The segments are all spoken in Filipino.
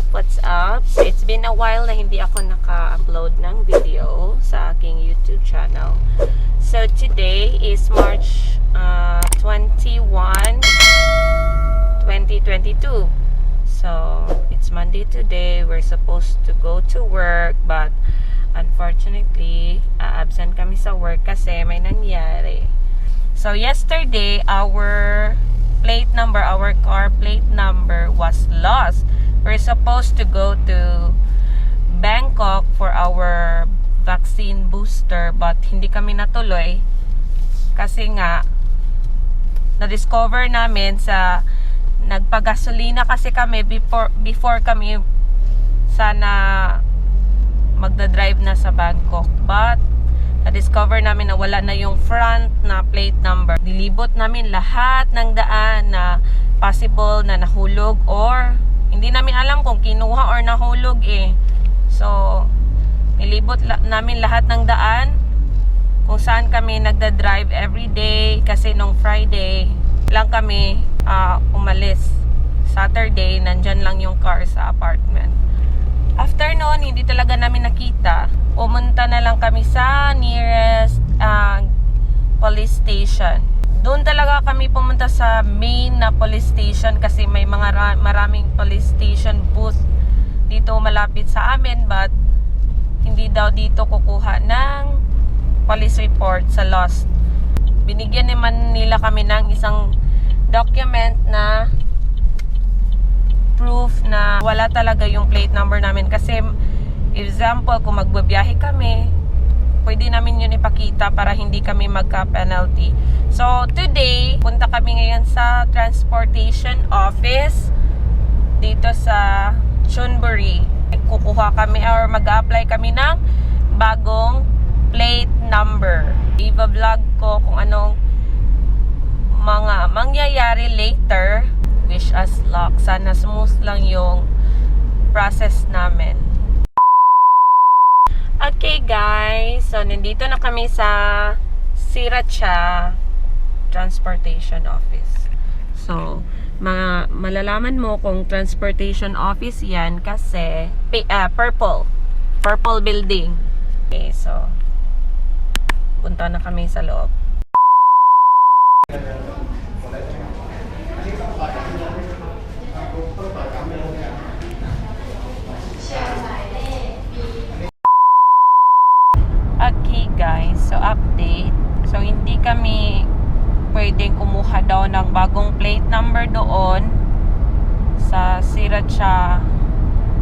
What's up? It's been a while na hindi ako naka-upload ng video sa aking YouTube channel. So today is March 21, 2022. So it's Monday today. We're supposed to go to work, but unfortunately, absent kami sa work kasi may nangyari. So yesterday, our car plate number was lost. We're supposed to go to Bangkok for our vaccine booster, but hindi kami natuloy kasi nga na-discover namin sa nagpagasolina kasi kami before kami sana magdadrive na sa Bangkok, but na-discover namin na wala na yung front na plate number. Nilibot namin lahat ng daan na possible na nahulog or hindi namin alam kung kinuha or nahulog eh. So, nilibot namin lahat ng daan kung saan kami nagda-drive everyday kasi nung Friday lang kami umalis. Saturday, nandyan lang yung car sa apartment. After noon, hindi talaga namin nakita. Pumunta na lang kami sa nearest police station. Doon talaga kami pumunta sa main na police station kasi may mga maraming police station booth dito malapit sa amin, but hindi daw dito kukuha ng police report sa lost. Binigyan naman nila kami ng isang document na proof na wala talaga yung plate number namin kasi example, kung magbabiyahe kami, pwede namin yun ipakita para hindi kami magka-penalty. So, today, punta kami ngayon sa transportation office dito sa Chonburi. Kukuha kami or mag-apply kami ng bagong plate number. I-vlog ko kung anong mga mangyayari later. Wish us luck. Sana smooth lang yung process namin. Okay guys, so nandito na kami sa Sriracha Transportation Office. So, malalaman mo kung transportation office yan kasi purple building. Okay, so punta na kami sa loob. Okay guys, so update. So hindi kami pwedeng kumuha daw ng bagong plate number doon sa Sriracha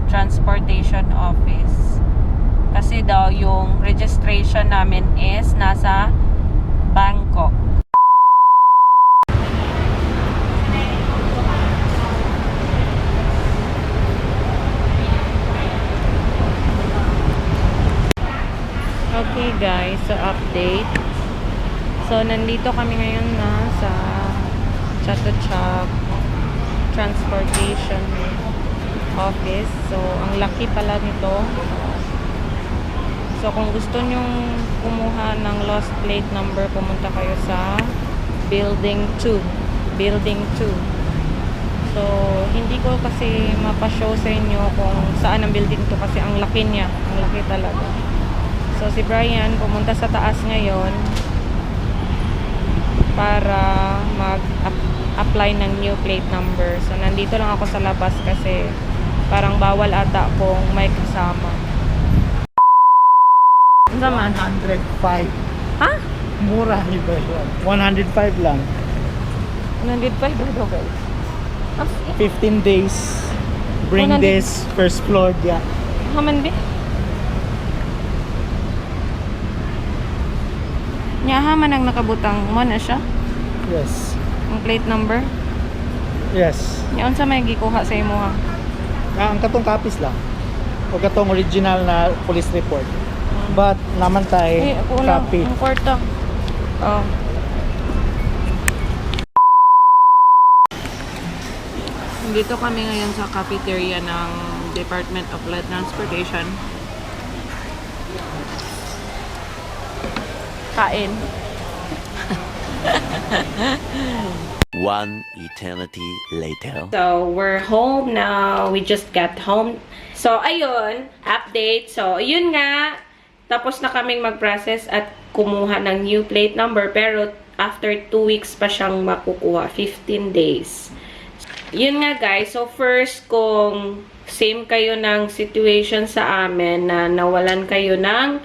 Transportation Office. Kasi daw yung registration namin is nasa Bangkok. Okay guys, so update. So nandito kami ngayon na sa Chatuchak Transportation Office. So ang laki pala nito. So kung gusto nyong kumuha ng lost plate number, pumunta kayo sa Building 2. Building 2. So hindi ko kasi mapashow sa inyo kung saan ang building to kasi ang laki niya. Ang laki talaga. So si Brian pumunta sa taas ngayon para mag-apply ng new plate number. So nandito lang ako sa labas kasi parang bawal ata kung may kasama. Ano naman? 105. Ha? Mura ni ba yun? 105 lang. 105 daw guys. 15 days. Bring 100. this first floor dia. Haman ba? Nyahaman ang nakabutang mo na siya? Yes. Ang plate number? Yes. Yaon sa may gikuha sa imo ha? Ang katong copies lang. O katong original na police report. But naman tayo Ako lang, copy. ang kwarta. Oh. Dito kami ngayon sa cafeteria ng Department of Land Transportation. Kain. One eternity later. So, we're home now. We just got home. So, ayun, update. So, yun nga, tapos na kaming mag-process at kumuha ng new plate number. Pero, after 2 weeks pa siyang makukuha. 15 days. Yun nga, guys. So, first, kung same kayo ng situation sa amin na nawalan kayo ng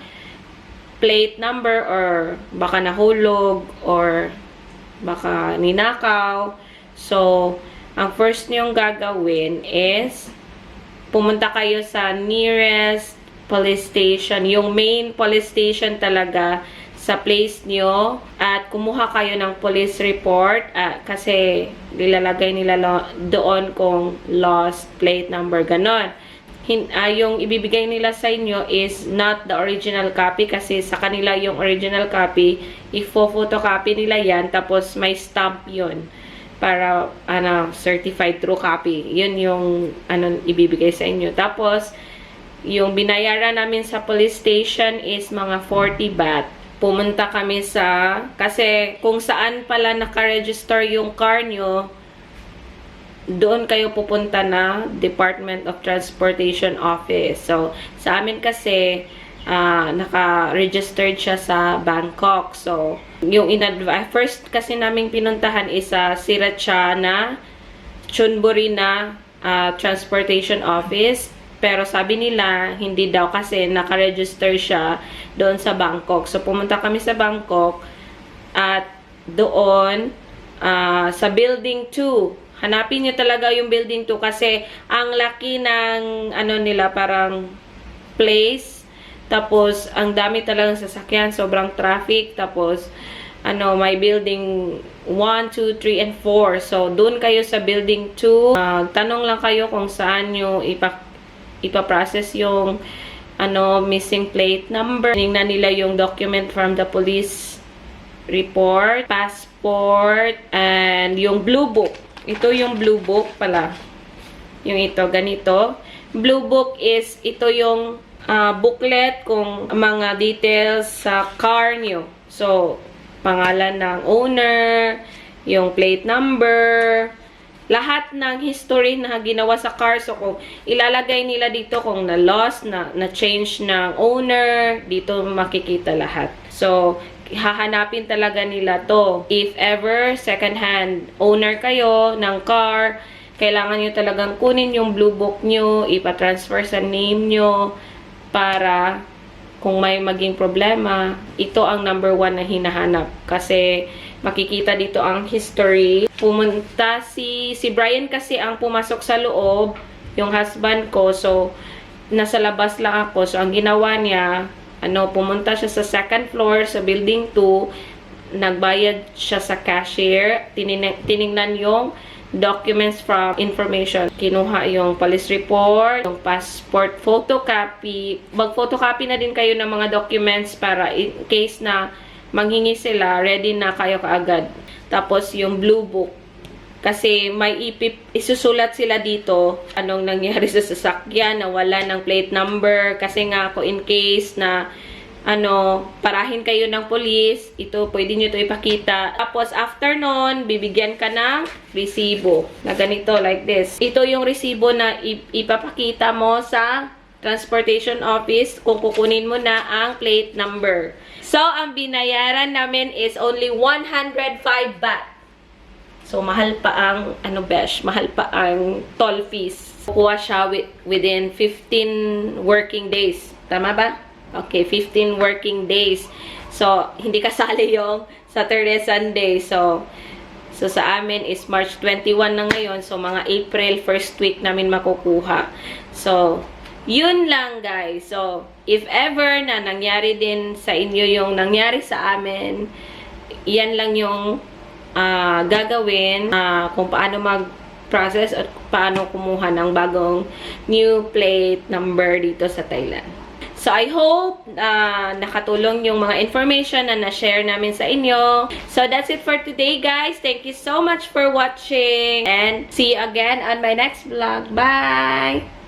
plate number or baka nahulog or baka ninakaw. So, ang first niyong gagawin is pumunta kayo sa nearest police station, yung main police station talaga sa place niyo at kumuha kayo ng police report kasi nilalagay nila doon kung lost plate number, ganon. Yung ibibigay nila sa inyo is not the original copy kasi sa kanila yung original copy, ifo-photocopy nila yan tapos may stamp yun para certified true copy. Yun yung ibibigay sa inyo. Tapos yung binayaran namin sa police station is mga 40 baht. Pumunta kami kasi kung saan pala naka-register yung car nyo, doon kayo pupunta na Department of Transportation Office. So, sa amin kasi, naka-registered siya sa Bangkok. So, yung first kasi naming pinuntahan is sa Sirachana, Chonburi na Transportation Office. Pero sabi nila, hindi daw kasi naka-register siya doon sa Bangkok. So, pumunta kami sa Bangkok at doon sa Building 2. Hanapin nyo talaga yung building 2 kasi ang laki ng nila parang place. Tapos ang dami talagang sasakyan, sobrang traffic. Tapos may building 1, 2, 3 and 4. So doon kayo sa building 2. Tanong lang kayo kung saan nyo ipaprocess yung missing plate number. Tingnan nila yung document from the police report, passport, and yung blue book. Ito yung blue book pala. Yung ito, ganito. Blue book is, ito yung booklet kung mga details sa car nyo. So, pangalan ng owner, yung plate number, lahat ng history na ginawa sa car. So, kung ilalagay nila dito kung na-lost, na-change ng owner, dito makikita lahat. So, hahanapin talaga nila to. If ever second-hand owner kayo ng car, kailangan nyo talagang kunin yung blue book nyo, ipatransfer sa name nyo para kung may maging problema, ito ang number 1 na hinahanap. Kasi makikita dito ang history. Pumunta si Brian kasi ang pumasok sa loob, yung husband ko. So, nasa labas lang ako. So, ang ginawa niya, pumunta siya sa second floor sa building 2, nagbayad siya sa cashier, tiningnan yung documents from information, kinuha yung police report, yung passport photocopy, mag-photocopy na din kayo ng mga documents para in case na manghingi sila, ready na kayo kaagad. Tapos yung blue book, kasi may isusulat sila dito anong nangyari sa sasakyan, nawala ng plate number. Kasi nga, kung in case na parahin kayo ng police, ito, pwede nyo ito ipakita. Tapos, after nun, bibigyan ka ng resibo na ganito, like this. Ito yung resibo na ipapakita mo sa transportation office kung kukunin mo na ang plate number. So, ang binayaran namin is only 105 baht. So, mahal pa ang, mahal pa ang toll fees. Kukuha siya within 15 working days. Tama ba? Okay, 15 working days. So, hindi kasali yung Saturday, Sunday. So sa amin is March 21 na ngayon. So, mga April, first week namin makukuha. So, yun lang, guys. So, if ever na nangyari din sa inyo yung nangyari sa amin, yan lang yung gagawin kung paano mag-process at paano kumuha ng bagong new plate number dito sa Thailand. So, I hope nakatulong yung mga information na na-share namin sa inyo. So, that's it for today, guys. Thank you so much for watching and see you again on my next vlog. Bye!